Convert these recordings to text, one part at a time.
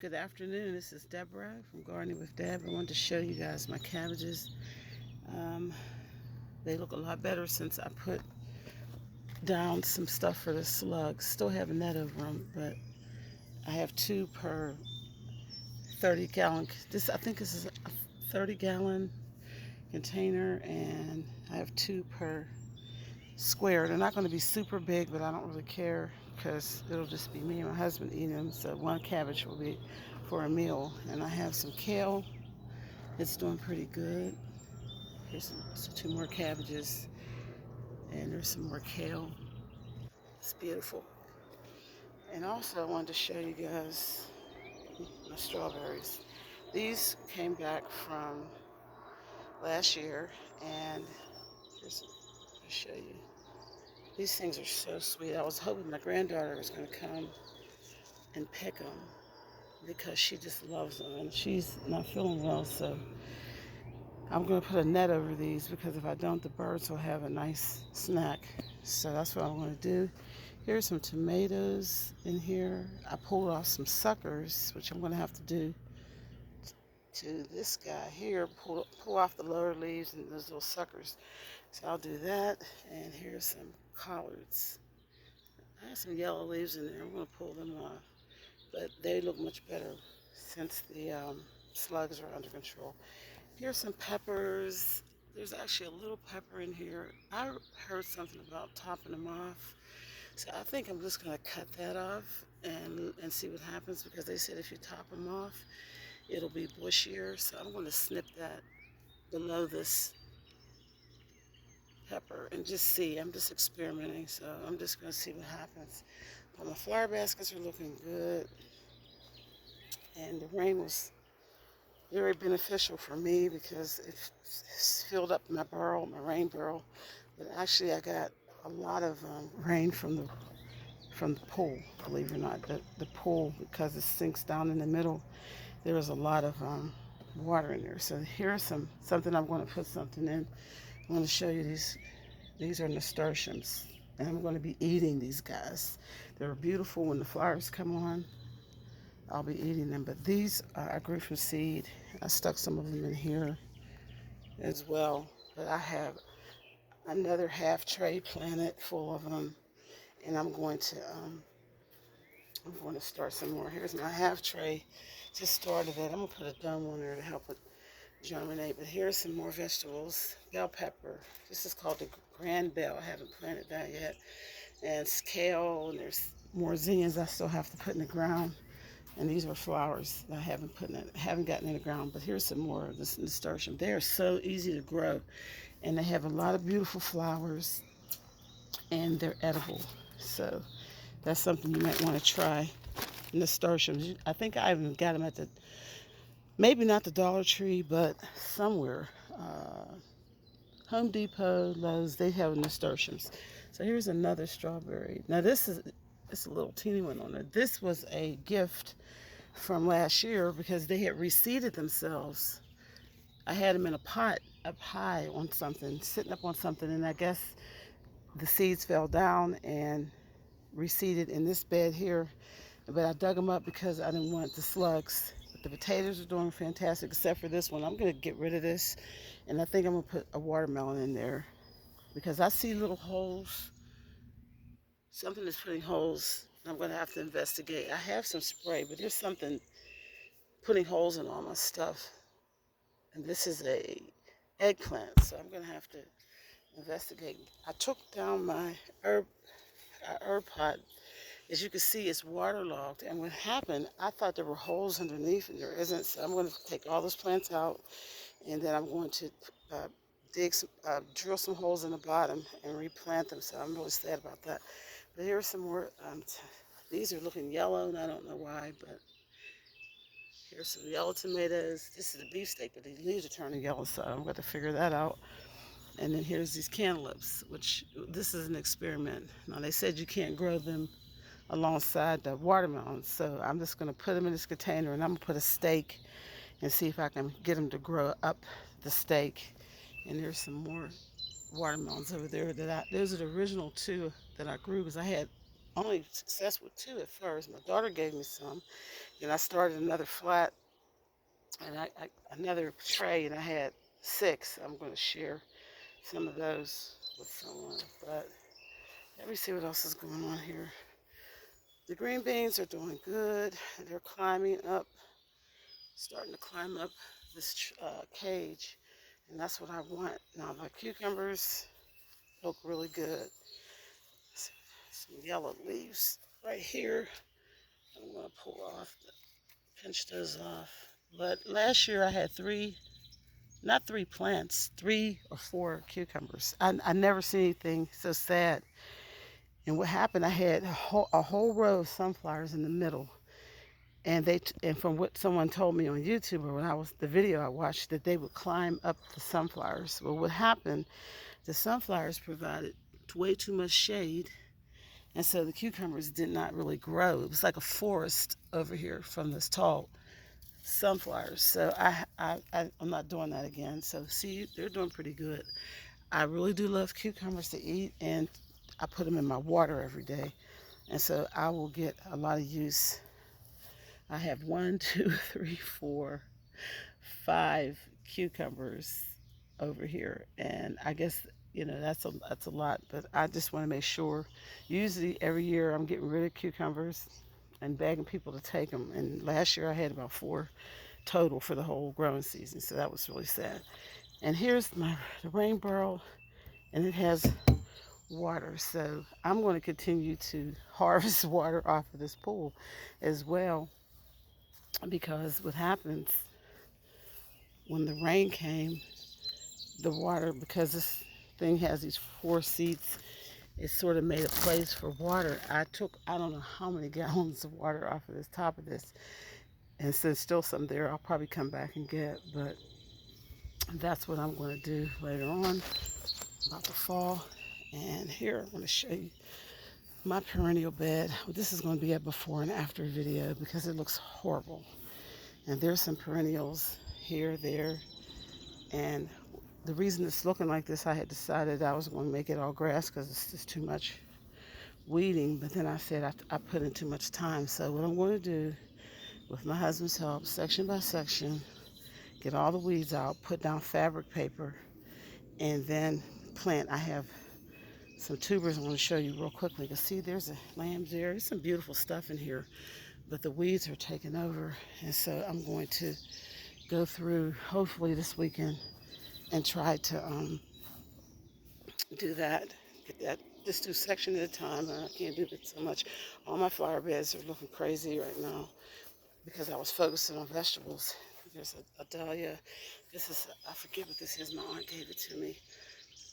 Good afternoon. This is Deborah from Gardening with Deb. I wanted to show you guys my cabbages. Um, they look a lot better since I put down some stuff for the slugs. Still have a net over them, but I have two per 30-gallon. I think this is a 30-gallon container, and I have two per square. They're not going to be super big, but I don't really care because it'll just be me and my husband eating them. So one cabbage will be for a meal, and I have some kale. It's doing pretty good. Here's two more cabbages, and there's some more kale. It's beautiful. And also, I wanted to show you guys my strawberries. These came back from last year, and I'll show you. These things are so sweet. I was hoping my granddaughter was going to come and pick them because she just loves them, and she's not feeling well, so I'm going to put a net over these because if I don't, the birds will have a nice snack. So that's what I'm going to do. Here's some tomatoes in here. I pulled off some suckers, which I'm going to have to do to this guy here. Pull off the lower leaves and those little suckers. So I'll do that. And here's some collards. I have some yellow leaves in there. I'm going to pull them off. But they look much better since the slugs are under control. Here's some peppers. There's actually a little pepper in here. I heard something about topping them off. So I think I'm just going to cut that off and see what happens because they said if you top them off, it'll be bushier. So I'm going to snip that below this pepper and just see. I'm just experimenting, so I'm just going to see what happens. But my flower baskets are looking good, and the rain was very beneficial for me because it filled up my barrel, my rain barrel. But actually, I got a lot of rain from the pool. Believe it or not, the pool, because it sinks down in the middle, there was a lot of water in there. So here's something I'm going to put something in. I'm going to show you these. These are nasturtiums, and I'm going to be eating these guys. They're beautiful when the flowers come on. I'll be eating them, but these I grew from seed. I stuck some of them in here as well, but I have another half tray planted full of them, and I'm going to start some more. Here's my half tray. Just started it. I'm gonna put a dome on there to help it germinate. But here's some more vegetables. Bell pepper. This is called the grand bell. I haven't planted that yet. And it's kale, and there's more zinnias I still have to put in the ground. And these are flowers that I haven't gotten in the ground. But here's some more of this nasturtium. They are so easy to grow, and they have a lot of beautiful flowers, and they're edible. So that's something you might want to try. Nasturtiums. I think I even got them at maybe not the Dollar Tree, but somewhere. Home Depot, Lowe's, they have nasturtiums. So here's another strawberry. Now it's a little teeny one on it. This was a gift from last year because they had reseeded themselves. I had them in a pot up high on something, sitting up on something, and I guess the seeds fell down and reseeded in this bed here. But I dug them up because I didn't want the slugs. But the potatoes are doing fantastic, except for this one. I'm going to get rid of this, and I think I'm going to put a watermelon in there because I see little holes. Something is putting holes. I'm going to have to investigate. I have some spray, but there's something putting holes in all my stuff. And this is a eggplant, so I'm going to have to investigate. I took down my herb pot. As you can see, it's waterlogged. And what happened, I thought there were holes underneath, and there isn't. So I'm going to take all those plants out, and then I'm going to drill some holes in the bottom and replant them. So I'm really sad about that. But here's some more. These are looking yellow, and I don't know why, but here's some yellow tomatoes. This is a beefsteak, but the leaves are turning yellow, so I'm going to figure that out. And then here's these cantaloupes, which this is an experiment. Now, they said you can't grow them alongside the watermelons, so I'm just going to put them in this container, and I'm going to put a stake and see if I can get them to grow up the stake. And there's some more watermelons over there those are the original two that I grew because I had only success with 2 at first. My daughter gave me some, and I started another flat and another tray, and I had 6. I'm going to share some of those with someone. But let me see what else is going on here. The green beans are doing good. They're climbing up, starting to climb up this cage, and that's what I want. Now my cucumbers look really good. Some yellow leaves right here. I'm going to pull off, pinch those off. But last year I had not 3 plants, 3 or 4 cucumbers. I never seen anything so sad. And what happened, I had a whole row of sunflowers in the middle. And from what someone told me on YouTube, or when the video I watched, that they would climb up the sunflowers. Well, what happened, the sunflowers provided way too much shade, and so the cucumbers did not really grow. It was like a forest over here from this tall sunflowers. So I'm not doing that again. So see, they're doing pretty good. I really do love cucumbers to eat, and I put them in my water every day, and so I will get a lot of use. I have 1, 2, 3, 4, 5 cucumbers over here, and I guess that's a lot, but I just want to make sure. Usually every year I'm getting rid of cucumbers and begging people to take them, and last year I had about 4 total for the whole growing season, so that was really sad. And here's the rain barrel, and it has water, so I'm going to continue to harvest water off of this pool as well, because what happens when the rain came, the water, because this thing has these 4 seats, it sort of made a place for water. I took, I don't know how many gallons of water off of this top of this, and since still some there, I'll probably come back and get, but that's what I'm going to do later on, about the fall. And here I'm going to show you my perennial bed. This is going to be a before and after video because it looks horrible. And there's some perennials here, there, and the reason it's looking like this, I had decided I was going to make it all grass because it's just too much weeding, but then I said I put in too much time. So what I'm going to do, with my husband's help, section by section, get all the weeds out, put down fabric paper, and then plant. I have some tubers I want to show you real quickly. You can see there's a lambs there. There's some beautiful stuff in here, but the weeds are taking over, and so I'm going to go through hopefully this weekend and try to do that, get that, just do section at a time. I can't do that so much. All my flower beds are looking crazy right now because I was focusing on vegetables. There's a dahlia. This is, I forget what this is. My aunt gave it to me.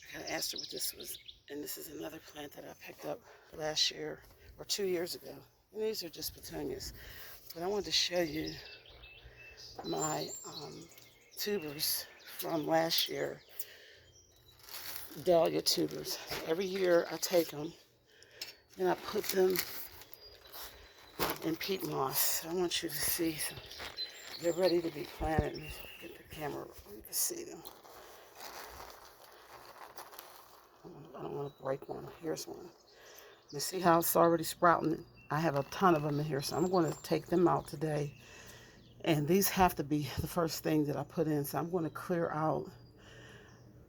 I kind of asked her what this was. And this is another plant that I picked up last year or 2 years ago. And these are just petunias. But I wanted to show you my tubers from last year. Dahlia tubers. Every year I take them and I put them in peat moss. I want you to see some. They're ready to be planted. Get the camera so you can see them. I don't want to break one. Here's one. You see how it's already sprouting? I have a ton of them in here, so I'm going to take them out today. And these have to be the first thing that I put in, so I'm going to clear out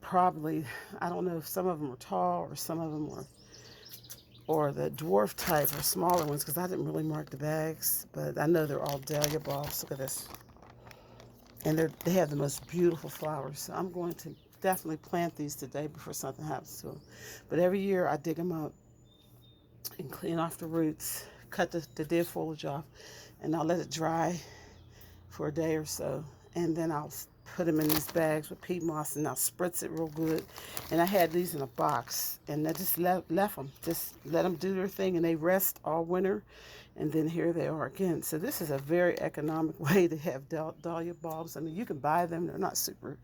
probably, I don't know if some of them are tall or some of them are, or the dwarf type or smaller ones, because I didn't really mark the bags, but I know they're all dahlia bulbs. Look at this. And they have the most beautiful flowers. So I'm going to definitely plant these today before something happens to them. But every year I dig them up and clean off the roots, cut the dead foliage off, and I'll let it dry for a day or so. And then I'll put them in these bags with peat moss, and I'll spritz it real good. And I had these in a box, and I just left them. Just let them do their thing, and they rest all winter. And then here they are again. So this is a very economic way to have dahlia bulbs. I mean, you can buy them. They're not super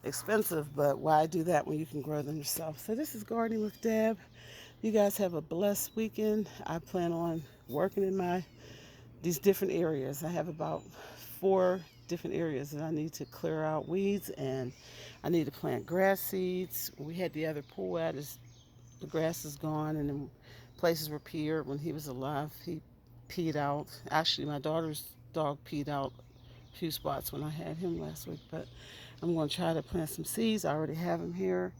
expensive, but why do that when you can grow them yourself? So this is Gardening with Deb. You guys have a blessed weekend. I plan on working in these different areas. I have about 4 different areas that I need to clear out weeds, and I need to plant grass seeds. We had the other pool out, the grass is gone, and then places were peed when he was alive. He peed out. Actually, my daughter's dog peed out a few spots when I had him last week. But I'm going to try to plant some seeds. I already have them here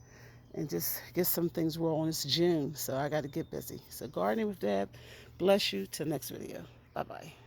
and just get some things rolling. It's June, so I got to get busy. So gardening with Deb. Bless you. Till next video. Bye-bye.